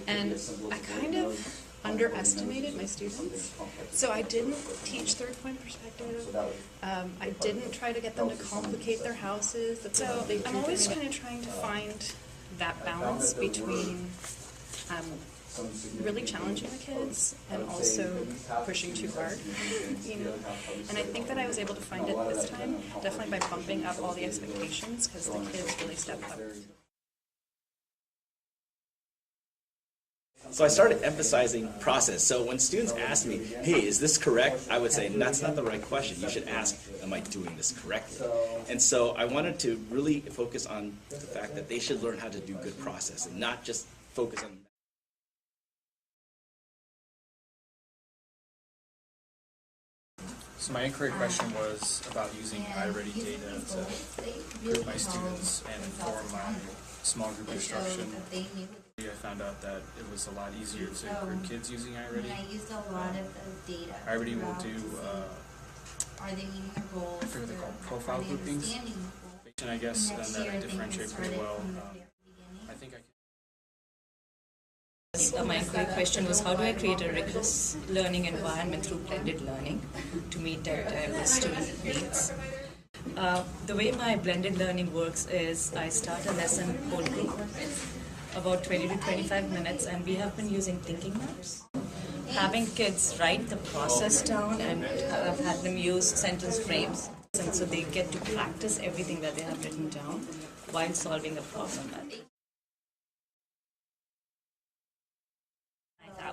And I kind of underestimated my students. So I didn't teach third point perspective. I didn't try to get them to complicate their houses. So I'm always kind of trying to find that balance between really challenging the kids and also pushing too hard, And I think that I was able to find it this time, definitely by bumping up all the expectations, because the kids really stepped up. So I started emphasizing process. So when students ask me, hey, is this correct? I would say, that's not the right question. You should ask, am I doing this correctly? And so I wanted to really focus on the fact that they should learn how to do good process and not just focus on. So my inquiry question was about using iReady data to group my students and inform my small group instruction. I found out that it was a lot easier to group kids using iReady. I used a lot of the data. iReady will do, are they meeting their goals? I forget what they're called, profile groupings. And I guess then that I differentiate pretty well. I think I can. My inquiry question was, how do I create a rigorous learning environment through blended learning to meet diverse student needs? The way my blended learning works is I start a lesson coldly, about 20 to 25 minutes, and we have been using thinking maps. Having kids write the process down, and I've had them use sentence frames, and so they get to practice everything that they have written down while solving a problem.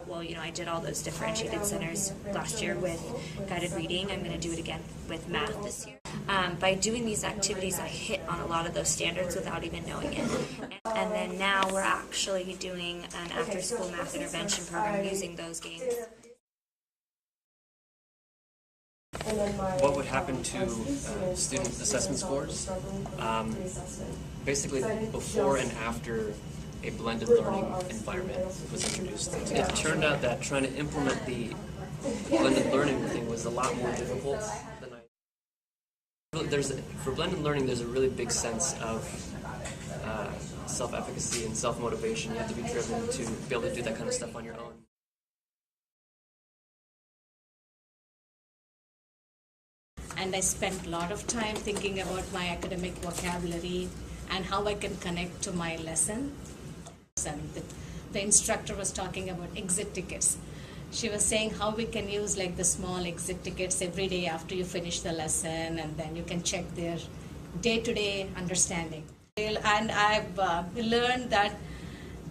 Well, I did all those differentiated centers last year with guided reading. I'm going to do it again with math this year. By doing these activities, I hit on a lot of those standards without even knowing it. And then now we're actually doing an after-school math intervention program using those games. What would happen to student assessment scores? Basically, before and after a blended learning environment was introduced. It turned out that trying to implement the blended learning thing was a lot more difficult than for blended learning, there's a really big sense of self-efficacy and self-motivation. You have to be driven to be able to do that kind of stuff on your own. And I spent a lot of time thinking about my academic vocabulary and how I can connect to my lesson. And the instructor was talking about exit tickets. She was saying how we can use like the small exit tickets every day after you finish the lesson, and then you can check their day-to-day understanding. And I've learned that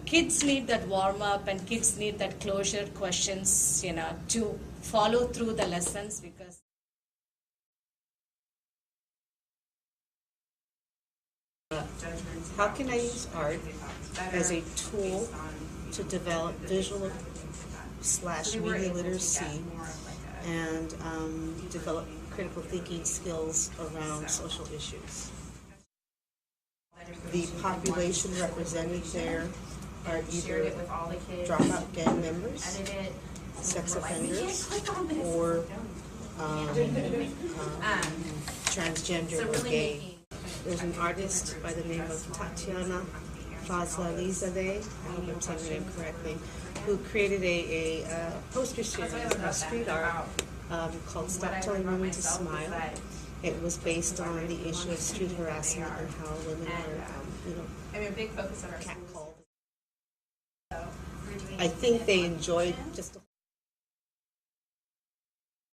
kids need that warm-up and kids need that closure questions, to follow through the lessons, because how can I use art as a tool to develop visual/media literacy and develop critical thinking skills around social issues? The population represented there are either dropout gang members, sex offenders, or transgender or gay. There's an artist by the name of Tatiana Fazlalizadeh, I hope I'm saying her name correctly, who created a poster series of street art called Stop Telling Women to Smile. It was based on the issue of street harassment and how women are, catcalled. I think they enjoyed just